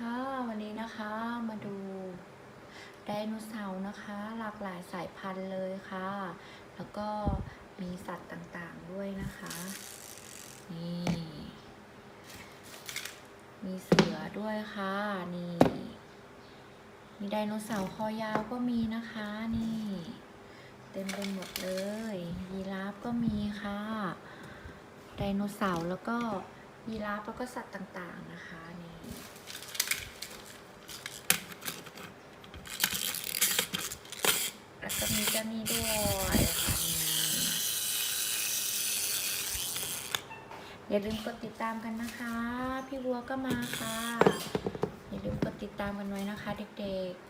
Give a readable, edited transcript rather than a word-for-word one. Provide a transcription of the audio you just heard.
ค่ะวันนี้นะคะมาดูไดโนเสาร์นะคะหลากหลายสายพันธุ์เลยค่ะแล้วก็มีสัตว์ต่างๆด้วยนะคะนี่มีเสือด้วยค่ะนี่มีไดโนเสาร์คอยาวก็มีนะคะนี่เต็มไปหมดเลยยีราฟก็มีค่ะไดโนเสาร์แล้วก็ยีราฟแล้วก็สัตว์ต่างๆนะคะนี่ แล้วก็มีเจ้านี่ด้วยค่ะอย่าลืมกดติดตามกันนะคะพี่วัวก็มาค่ะอย่าลืมกดติดตามกันไว้นะคะเด็กๆ